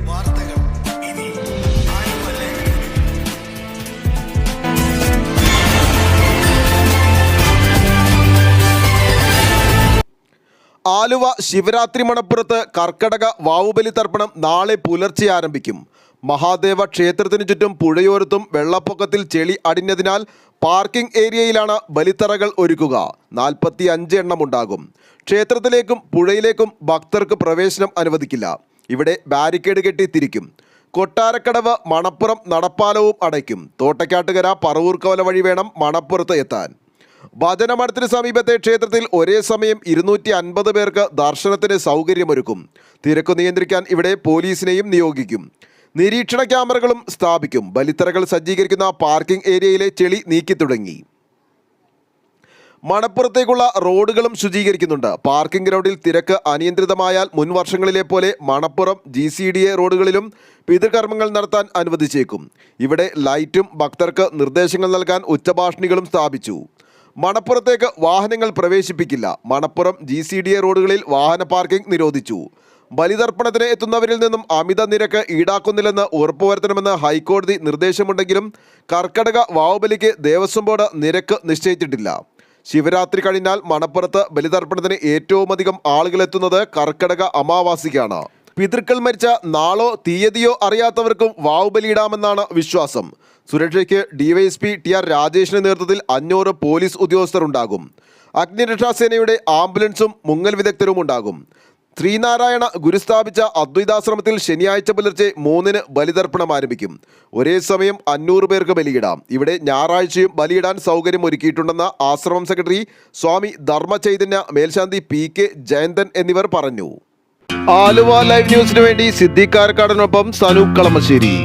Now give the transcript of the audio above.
വാർത്തകൾ ഇനി ആലുവ ലൈവ്. ആലുവ ശിവരാത്രി മണപ്പുറത്ത് കർക്കടക വാവുബലി തർപ്പണം നാളെ പുലർച്ചെ ആരംഭിക്കും. മഹാദേവ ക്ഷേത്രത്തിനു ചുറ്റും പുഴയോരത്തും വെള്ളപ്പൊക്കത്തിൽ ചെളി അടിഞ്ഞതിനാൽ പാർക്കിംഗ് ഏരിയയിലാണ് ബലിത്തറകൾ ഒരുക്കുക. 45 എണ്ണം ഉണ്ടാകും. ക്ഷേത്രത്തിലേക്കും പുഴയിലേക്കും ഭക്തർക്ക് പ്രവേശനം അനുവദിക്കില്ല. ഇവിടെ ബാരിക്കേഡ് കെട്ടി തിരിക്കും. കൊട്ടാരക്കടവ് മണപ്പുറം നടപ്പാലവും അടയ്ക്കും. തോട്ടക്കാട്ടുകര പറവൂർക്കവല വഴി വേണം മണപ്പുറത്ത് എത്താൻ. ഭജനമഠത്തിന് സമീപത്തെ ക്ഷേത്രത്തിൽ ഒരേ സമയം 250 പേർക്ക് ദർശനത്തിന് സൗകര്യമൊരുക്കും. തിരക്ക് നിയന്ത്രിക്കാൻ ഇവിടെ പോലീസിനെയും നിയോഗിക്കും. നിരീക്ഷണ ക്യാമറകളും സ്ഥാപിക്കും. ബലിത്തറകൾ സജ്ജീകരിക്കുന്ന പാർക്കിംഗ് ഏരിയയിലെ ചെളി നീക്കി തുടങ്ങി. മണപ്പുറത്തേക്കുള്ള റോഡുകളും ശുചീകരിക്കുന്നുണ്ട്. പാർക്കിംഗ് ഗ്രൗണ്ടിൽ തിരക്ക് അനിയന്ത്രിതമായാൽ മുൻ വർഷങ്ങളിലെ പോലെ മണപ്പുറം GCDA റോഡുകളിലും പിതൃകർമ്മങ്ങൾ നടത്താൻ അനുവദിച്ചേക്കും. ഇവിടെ ലൈറ്റും ഭക്തർക്ക് നിർദ്ദേശങ്ങൾ നൽകാൻ ഉച്ചഭാഷിണികളും സ്ഥാപിച്ചു. മണപ്പുറത്തേക്ക് വാഹനങ്ങൾ പ്രവേശിപ്പിക്കില്ല. മണപ്പുറം GCDA റോഡുകളിൽ വാഹന പാർക്കിംഗ് നിരോധിച്ചു. ബലിതർപ്പണത്തിന് എത്തുന്നവരിൽ നിന്നും അമിത നിരക്ക് ഈടാക്കുന്നില്ലെന്ന് ഉറപ്പുവരുത്തണമെന്ന് ഹൈക്കോടതി നിർദ്ദേശമുണ്ടെങ്കിലും കർക്കടക വാവുബലിക്ക് ദേവസ്വം ബോർഡ് നിരക്ക് നിശ്ചയിച്ചിട്ടില്ല. ശിവരാത്രി കഴിഞ്ഞാൽ മണപ്പുറത്ത് ബലിതർപ്പണത്തിന് ഏറ്റവുമധികം ആളുകളെത്തുന്നത് കർക്കടക അമാവാസിക്കാണ്. പിതൃക്കൾ മരിച്ച നാളോ തീയതിയോ അറിയാത്തവർക്കും വാവുബലിയിടാമെന്നാണ് വിശ്വാസം. സുരക്ഷയ്ക്ക് DYSP TR രാജേഷിന്റെ നേതൃത്വത്തിൽ 500 പോലീസ് ഉദ്യോഗസ്ഥർ ഉണ്ടാകും. അഗ്നിരക്ഷാസേനയുടെ ആംബുലൻസും മുങ്ങൽ വിദഗ്ധരും ഉണ്ടാകും. ശ്രീനാരായണ ഗുരു സ്ഥാപിച്ച അദ്വൈതാശ്രമത്തിൽ ശനിയാഴ്ച പുലർച്ചെ 3-ന് ബലിതർപ്പണം ആരംഭിക്കും. ഒരേ സമയം 500 പേർക്ക് ബലിയിടാം. ഇവിടെ ഞായറാഴ്ചയും ബലിയിടാൻ സൗകര്യം ഒരുക്കിയിട്ടുണ്ടെന്ന് ആശ്രമം സെക്രട്ടറി സ്വാമി ധർമ്മചൈതന്യ മേൽശാന്തി PK ജയന്തൻ എന്നിവർ പറഞ്ഞു. ആലുവ ലൈവ് ന്യൂസിനു വേണ്ടി സിദ്ദീഖ് കാരക്കാടിനൊപ്പം സനൂപ് കളമശ്ശേരി.